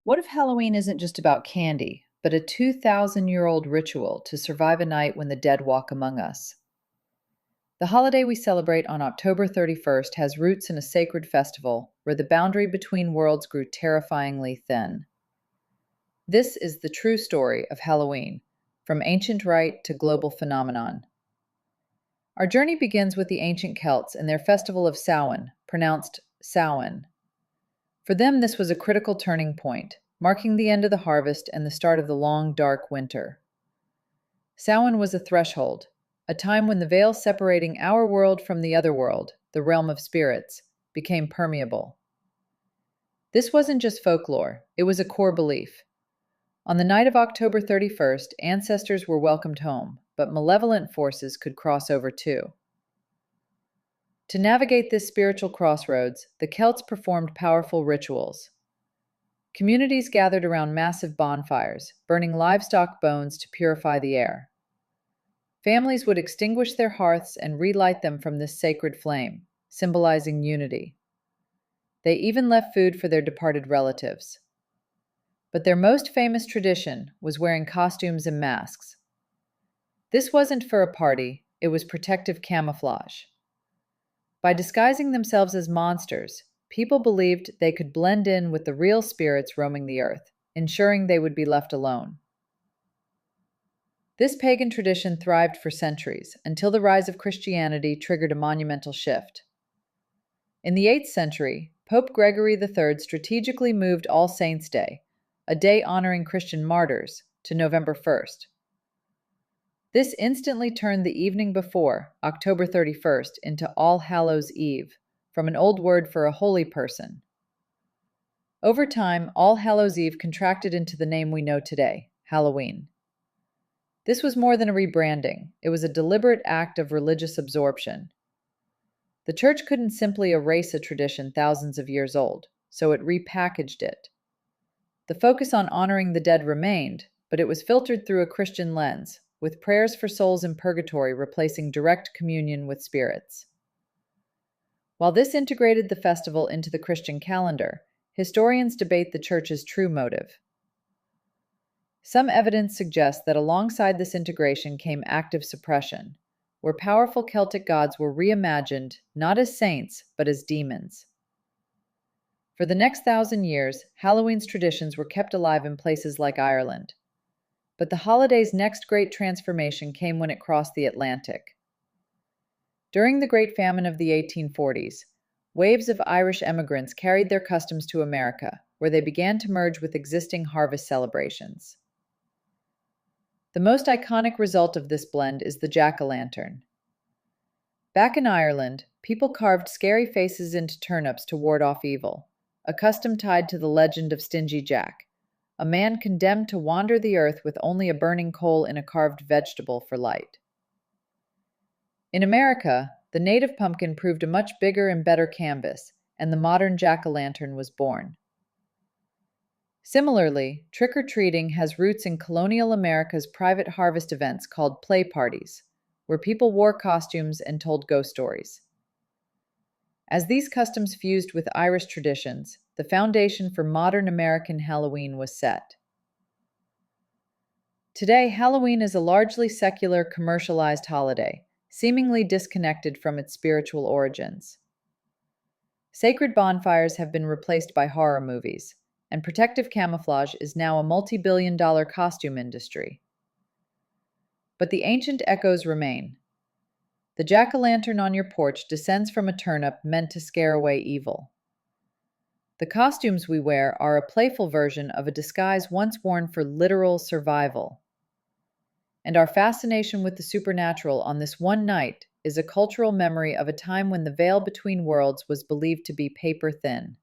What if Halloween isn't just about candy, but a 2,000-year-old ritual to survive a night when the dead walk among us? The holiday we celebrate on October 31st has roots in a sacred festival where the boundary between worlds grew terrifyingly thin. This is the true story of Halloween, from ancient rite to global phenomenon. Our journey begins with the ancient Celts and their festival of Samhain, pronounced Samhain. For them, this was a critical turning point, marking the end of the harvest and the start of the long, dark winter. Samhain was a threshold, a time when the veil separating our world from the other world, the realm of spirits, became permeable. This wasn't just folklore, it was a core belief. On the night of October 31st, ancestors were welcomed home, but malevolent forces could cross over too. To navigate this spiritual crossroads, the Celts performed powerful rituals. Communities gathered around massive bonfires, burning livestock bones to purify the air. Families would extinguish their hearths and relight them from this sacred flame, symbolizing unity. They even left food for their departed relatives. But their most famous tradition was wearing costumes and masks. This wasn't for a party, it was protective camouflage. By disguising themselves as monsters, people believed they could blend in with the real spirits roaming the earth, ensuring they would be left alone. This pagan tradition thrived for centuries, until the rise of Christianity triggered a monumental shift. In the 8th century, Pope Gregory III strategically moved All Saints' Day, a day honoring Christian martyrs, to November 1st. This instantly turned the evening before, October 31st, into All Hallows' Eve, from an old word for a holy person. Over time, All Hallows' Eve contracted into the name we know today, Halloween. This was more than a rebranding, it was a deliberate act of religious absorption. The church couldn't simply erase a tradition thousands of years old, so it repackaged it. The focus on honoring the dead remained, but it was filtered through a Christian lens, with prayers for souls in purgatory replacing direct communion with spirits. While this integrated the festival into the Christian calendar, historians debate the Church's true motive. Some evidence suggests that alongside this integration came active suppression, where powerful Celtic gods were reimagined not as saints, but as demons. For the next 1,000 years, Halloween's traditions were kept alive in places like Ireland. But the holiday's next great transformation came when it crossed the Atlantic. During the Great Famine of the 1840s, waves of Irish emigrants carried their customs to America, where they began to merge with existing harvest celebrations. The most iconic result of this blend is the jack-o'-lantern. Back in Ireland, people carved scary faces into turnips to ward off evil, a custom tied to the legend of Stingy Jack, a man condemned to wander the earth with only a burning coal in a carved vegetable for light. In America, the native pumpkin proved a much bigger and better canvas, and the modern jack-o'-lantern was born. Similarly, trick-or-treating has roots in colonial America's private harvest events called play parties, where people wore costumes and told ghost stories. As these customs fused with Irish traditions, the foundation for modern American Halloween was set. Today, Halloween is a largely secular, commercialized holiday, seemingly disconnected from its spiritual origins. Sacred bonfires have been replaced by horror movies, and protective camouflage is now a multi-billion-dollar costume industry. But the ancient echoes remain. The jack-o'-lantern on your porch descends from a turnip meant to scare away evil. The costumes we wear are a playful version of a disguise once worn for literal survival. And our fascination with the supernatural on this one night is a cultural memory of a time when the veil between worlds was believed to be paper thin.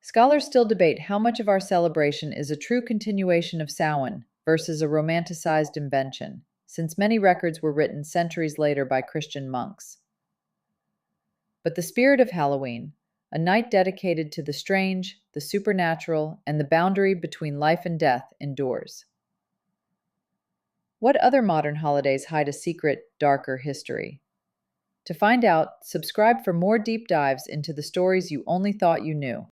Scholars still debate how much of our celebration is a true continuation of Samhain versus a romanticized invention, since many records were written centuries later by Christian monks. But the spirit of Halloween, a night dedicated to the strange, the supernatural, and the boundary between life and death, endures. What other modern holidays hide a secret, darker history? To find out, subscribe for more deep dives into the stories you only thought you knew.